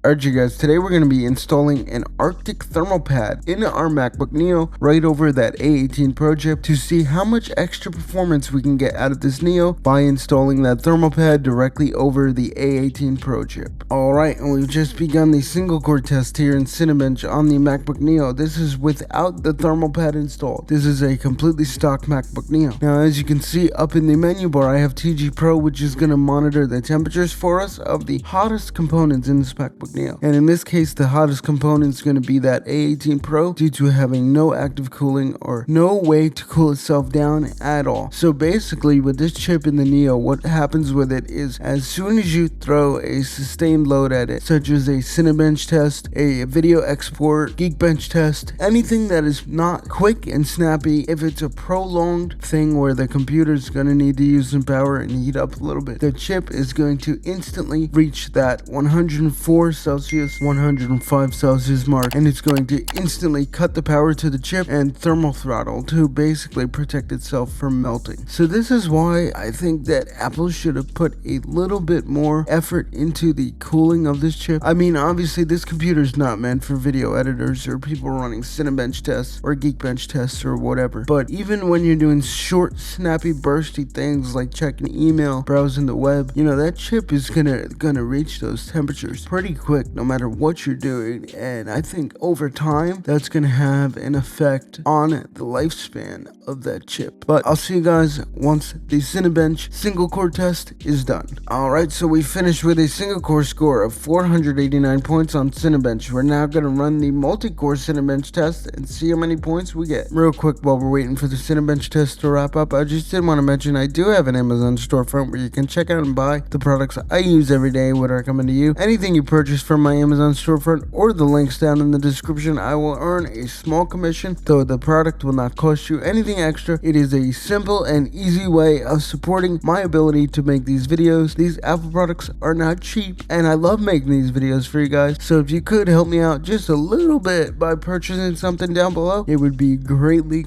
Alright you guys, today we're going to be installing an Arctic thermal pad in our MacBook Neo right over that A18 Pro chip to see how much extra performance we can get out of this Neo by installing that thermal pad directly over the A18 Pro chip. Alright, and we've just begun the single core test here in Cinebench on the MacBook Neo. This is without the thermal pad installed. This is a completely stock MacBook Neo. Now as you can see up in the menu bar, I have TG Pro, which is going to monitor the temperatures for us of the hottest components in this MacBook Neo. And in this case, the hottest component is going to be that A18 Pro due to having no active cooling or no way to cool itself down at all. So basically with this chip in the Neo, what happens with it is as soon as you throw a sustained load at it, such as a Cinebench test, a video export, GeekBench test, anything that is not quick and snappy, if it's a prolonged thing where the computer is going to need to use some power and heat up a little bit, the chip is going to instantly reach that 104 Celsius, 105 Celsius mark, and it's going to instantly cut the power to the chip and thermal throttle to basically protect itself from melting. So this is why I think that Apple should have put a little bit more effort into the cooling of this chip. I mean, obviously this computer is not meant for video editors or people running Cinebench tests or GeekBench tests or whatever, but even when you're doing short, snappy, bursty things like checking email, browsing the web, you know, that chip is gonna reach those temperatures pretty quick no matter what you're doing, and I think over time that's gonna have an effect on the lifespan of that chip. But I'll see you guys once the Cinebench single core test is done. Alright, so we finished with a single core score of 489 points on Cinebench. We're now gonna run the multi-core Cinebench test and see how many points we get. Real quick, while we're waiting for the Cinebench test to wrap up, I just did want to mention I do have an Amazon storefront where you can check out and buy the products I use every day, would recommend to you. Anything you purchase from my Amazon storefront or the links down in the description, I will earn a small commission, though the product will not cost you anything extra. It is a simple and easy way of supporting my ability to make these videos. These Apple products are not cheap, and I love making these videos for you guys, so if you could help me out just a little bit by purchasing something down below, it would be greatly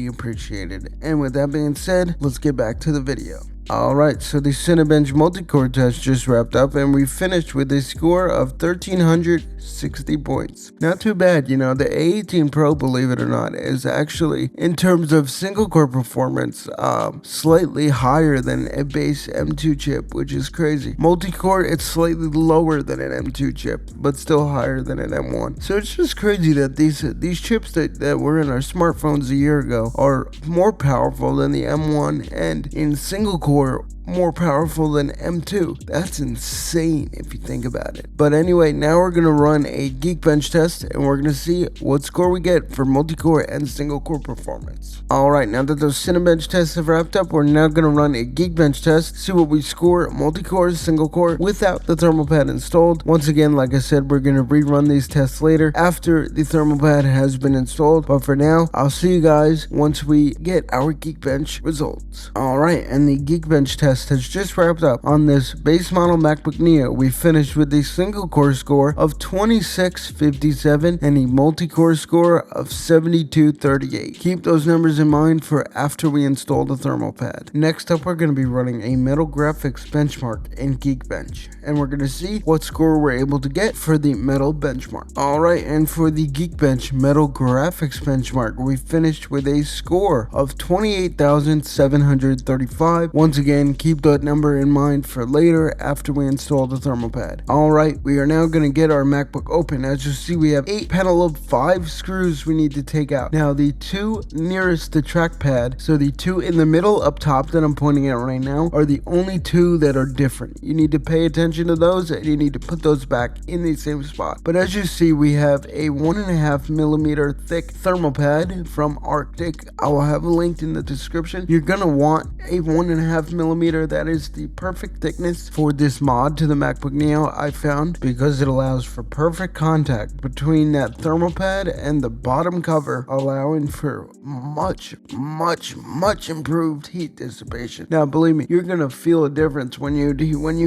appreciated. And with that being said, let's get back to the video. Alright, so the Cinebench multi-core test just wrapped up and we finished with a score of 1,360 points. Not too bad, you know. The A18 Pro, believe it or not, is actually, in terms of single core performance, slightly higher than a base M2 chip, which is crazy. Multi-core, it's slightly lower than an M2 chip, but still higher than an M1. So it's just crazy that these chips that were in our smartphones a year ago are more powerful than the M1, and in single core more powerful than M2. That's insane if you think about it. But anyway, now we're going to run a GeekBench test and we're going to see what score we get for multi-core and single core performance. Alright, now that those Cinebench tests have wrapped up, we're now going to run a GeekBench test, see what we score multi-core, single core without the thermal pad installed. Once again, like I said, we're going to rerun these tests later after the thermal pad has been installed, but for now, I'll see you guys once we get our GeekBench results. Alright, and the GeekBench test has just wrapped up. On this base model MacBook Neo, we finished with a single core score of 2657 and a multi-core score of 7238. Keep those numbers in mind for after we install the thermal pad. Next up, we're going to be running a metal graphics benchmark in GeekBench, and we're going to see what score we're able to get for the metal benchmark. Alright, and for the GeekBench metal graphics benchmark, we finished with a score of 28,735. Once again, keep that number in mind for later after we install the thermal pad. Alright, we are now going to get our MacBook open. As you see, we have 8 Penelope 5 screws we need to take out. Now, the two nearest the trackpad, so the two in the middle up top that I'm pointing at right now, are the only two that are different. You need to pay attention to those and you need to put those back in the same spot. But as you see, we have a 1.5mm thick thermal pad from Arctic. I will have a link in the description. You're going to want a 1.5mm. That is the perfect thickness for this mod to the MacBook Neo, I found, because it allows for perfect contact between that thermal pad and the bottom cover, allowing for much improved heat dissipation. Now, believe me, you're gonna feel a difference when you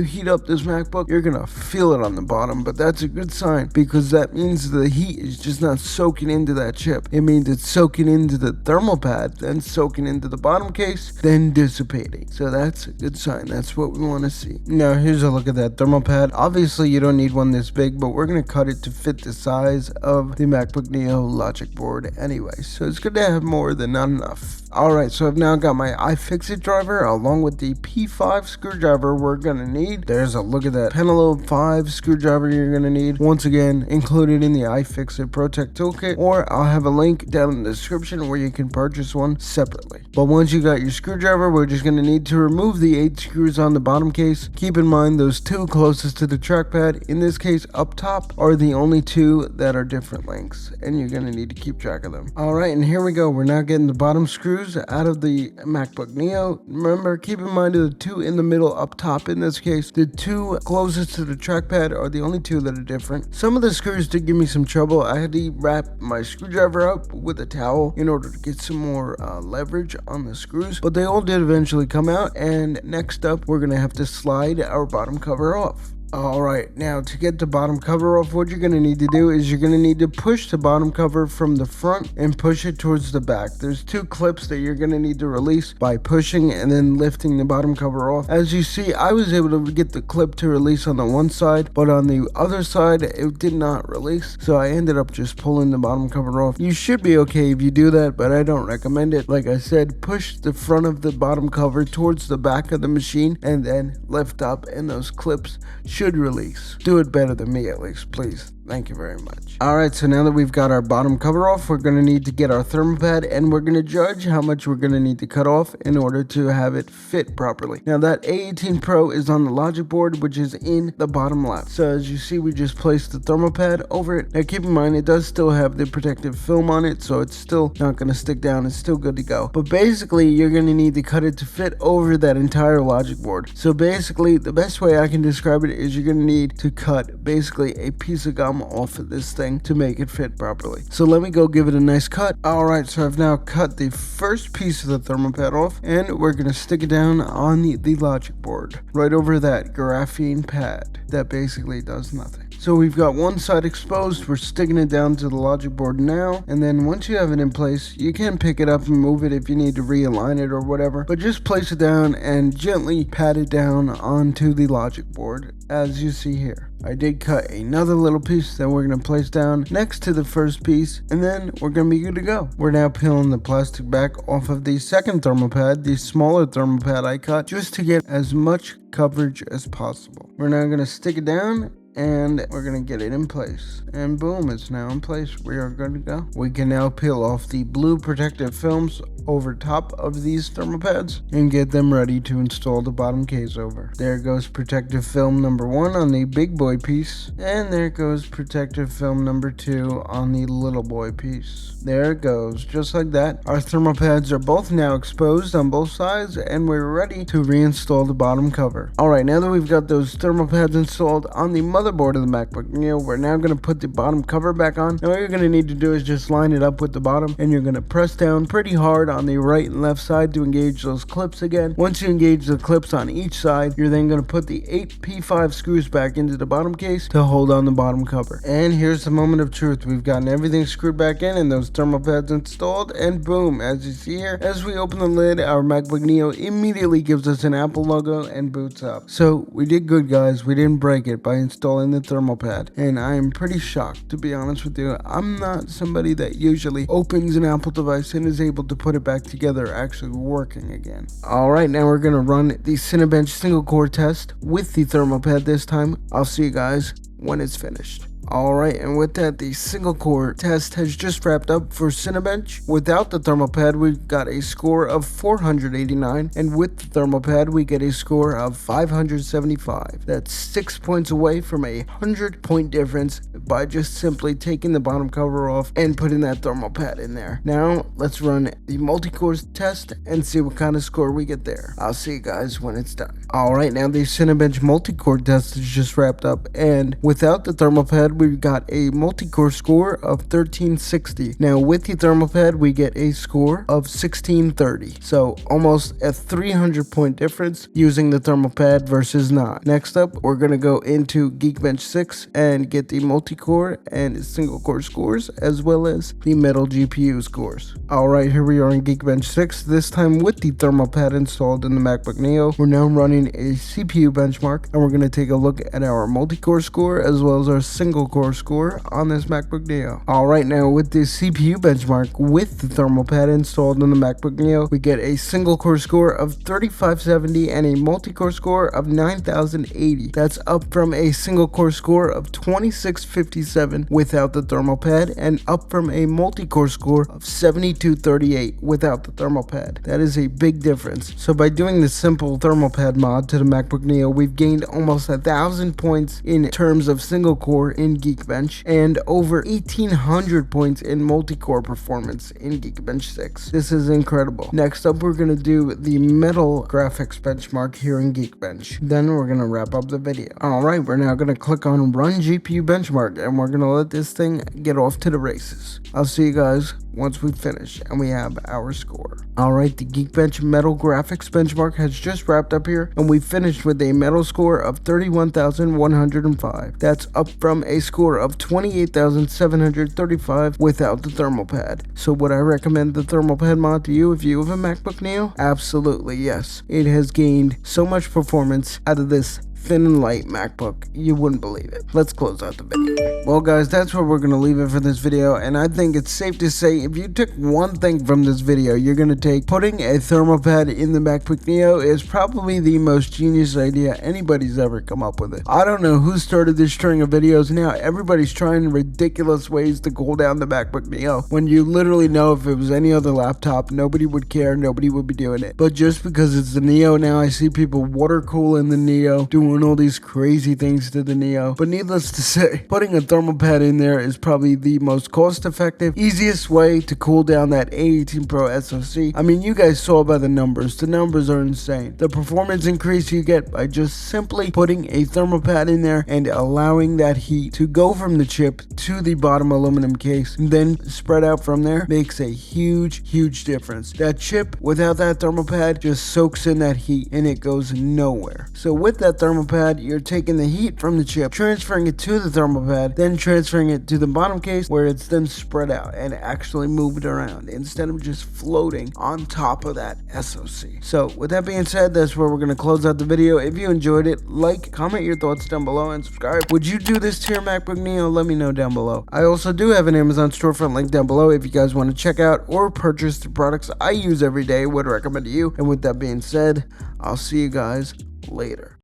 heat up this MacBook. You're gonna feel it on the bottom, but that's a good sign because that means the heat is just not soaking into that chip. It means it's soaking into the thermal pad, then soaking into the bottom case, then dissipating. So that's good sign. That's what we want to see. Now here's a look at that thermal pad. Obviously you don't need one this big, but we're going to cut it to fit the size of the MacBook Neo logic board anyway. So it's good to have more than not enough. Alright, so I've now got my iFixit driver along with the P5 screwdriver we're going to need. There's a look at that Penelope 5 screwdriver you're going to need. Once again, included in the iFixit Protect Toolkit, or I'll have a link down in the description where you can purchase one separately. But once you got your screwdriver, we're just going to need to remove the 8 screws on the bottom case. Keep in mind those 2 closest to the trackpad, in this case up top, are the only 2 that are different lengths, and you're going to need to keep track of them. Alright, and here we go. We're now getting the bottom screws out of the MacBook Neo. Remember, keep in mind the 2 in the middle up top in this case. The 2 closest to the trackpad are the only 2 that are different. Some of the screws did give me some trouble. I had to wrap my screwdriver up with a towel in order to get some more leverage on the screws, but they all did eventually come out. And next up, we're gonna have to slide our bottom cover off. Alright, now to get the bottom cover off, what you're going to need to do is you're going to need to push the bottom cover from the front and push it towards the back. There's 2 clips that you're going to need to release by pushing and then lifting the bottom cover off. As you see, I was able to get the clip to release on the one side, but on the other side it did not release, so I ended up just pulling the bottom cover off. You should be okay if you do that, but I don't recommend it. Like I said, push the front of the bottom cover towards the back of the machine and then lift up, and those clips should release. Do it better than me at least, please. Thank you very much. Alright, so now that we've got our bottom cover off, we're going to need to get our thermal pad, and we're going to judge how much we're going to need to cut off in order to have it fit properly. Now that A18 Pro is on the logic board, which is in the bottom left. So as you see, we just placed the thermal pad over it. Now keep in mind, it does still have the protective film on it, so it's still not going to stick down. It's still good to go. But basically, you're going to need to cut it to fit over that entire logic board. So basically, the best way I can describe it is you're going to need to cut basically a piece of gum off of this thing to make it fit properly. So let me go give it a nice cut. Alright, so I've now cut the first piece of the thermal pad off, and we're going to stick it down on the logic board right over that graphene pad that basically does nothing. So we've got one side exposed, we're sticking it down to the logic board now, and then once you have it in place, you can pick it up and move it if you need to realign it or whatever, but just place it down and gently pat it down onto the logic board as you see here. I did cut another little piece that we're going to place down next to the first piece, and then we're going to be good to go. We're now peeling the plastic back off of the second thermal pad, the smaller thermal pad I cut, just to get as much coverage as possible. We're now going to stick it down, and we're going to get it in place, and boom, it's now in place. We are good to go. We can now peel off the blue protective films over top of these thermal pads and get them ready to install the bottom case over. There goes protective film number 1 on the big boy piece, and there goes protective film number 2 on the little boy piece. There it goes, just like that. Our thermal pads are both now exposed on both sides, and we're ready to reinstall the bottom cover. Alright, now that we've got those thermal pads installed on the motherboard of the MacBook Neo, we're now going to put the bottom cover back on. Now all you're going to need to do is just line it up with the bottom, and you're going to press down pretty hard on the right and left side to engage those clips again. Once you engage the clips on each side, you're then going to put the 8 P5 screws back into the bottom case to hold on the bottom cover. And here's the moment of truth. We've gotten everything screwed back in and those thermal pads installed, and boom, as you see here, as we open the lid, our MacBook Neo immediately gives us an Apple logo and boots up. So we did good, guys. We didn't break it by installing the thermal pad, and I am pretty shocked, to be honest with you. I'm not somebody that usually opens an Apple device and is able to put it back together actually working again. Alright, now we're going to run the Cinebench single core test with the thermal pad this time. I'll see you guys when it's finished. Alright, and with that, the single core test has just wrapped up for Cinebench. Without the thermal pad, we got a score of 489, and with the thermal pad, we get a score of 575. That's 6 points away from a 100-point difference by just simply taking the bottom cover off and putting that thermal pad in there. Now, let's run the multi-core test and see what kind of score we get there. I'll see you guys when it's done. Alright, now the Cinebench multi-core test is just wrapped up, and without the thermal pad, pad, we got a multi-core score of 1360. Now with the thermal pad, we get a score of 1630. So almost a 300 point difference using the thermal pad versus not. Next up, we're going to go into GeekBench 6 and get the multi-core and single core scores, as well as the metal GPU scores. Alright, here we are in GeekBench 6, this time with the thermal pad installed in the MacBook Neo. We're now running a CPU benchmark, and we're going to take a look at our multi-core score as well as our single core score on this MacBook Neo. Alright, now with the CPU benchmark with the thermal pad installed in the MacBook Neo, we get a single core score of 3570 and a multi-core score of 9080. That's up from a single core score of 2657 without the thermal pad, and up from a multi-core score of 7238 without the thermal pad. That is a big difference. So by doing the simple thermal pad mod to the MacBook Neo, we've gained almost 1,000 points in terms of single core in GeekBench and over 1,800 points in multi-core performance in GeekBench 6. This is incredible. Next up, we're going to do the metal graphics benchmark here in GeekBench. Then we're going to wrap up the video. Alright, we're now going to click on Run GPU Benchmark, and we're going to let this thing get off to the races. I'll see you guys once we finish and we have our score. Alright, the GeekBench metal graphics benchmark has just wrapped up here, and we finished with a metal score of 31,105. That's up from a score of 28,735 without the thermal pad. So would I recommend the thermal pad mod to you if you have a MacBook Neo? Absolutely yes. It has gained so much performance out of this thin and light MacBook, you wouldn't believe it. Let's close out the video. Well guys, that's where we're going to leave it for this video, and I think it's safe to say if you took one thing from this video, you're going to take putting a thermal pad in the MacBook Neo is probably the most genius idea anybody's ever come up with. It. I don't know who started this string of videos. Now everybody's trying ridiculous ways to cool down the MacBook Neo, when you literally know if it was any other laptop, nobody would care, nobody would be doing it. But just because it's the Neo, now I see people water cooling the Neo, doing all these crazy things to the Neo. But needless to say, putting a thermal pad in there is probably the most cost-effective, easiest way to cool down that A18 Pro SoC. I mean, you guys saw by the numbers are insane. The performance increase you get by just simply putting a thermal pad in there and allowing that heat to go from the chip to the bottom aluminum case and then spread out from there makes a huge difference. That chip without that thermal pad just soaks in that heat and it goes nowhere. So with that thermal pad, you're taking the heat from the chip, transferring it to the thermal pad, then transferring it to the bottom case where it's then spread out and actually moved around instead of just floating on top of that SoC. So with that being said, that's where we're going to close out the video. If you enjoyed it, like, comment your thoughts down below, and subscribe. Would you do this to your MacBook Neo? Let me know down below. I also do have an Amazon storefront link down below if you guys want to check out or purchase the products I use every day, would recommend to you. And with that being said, I'll see you guys later.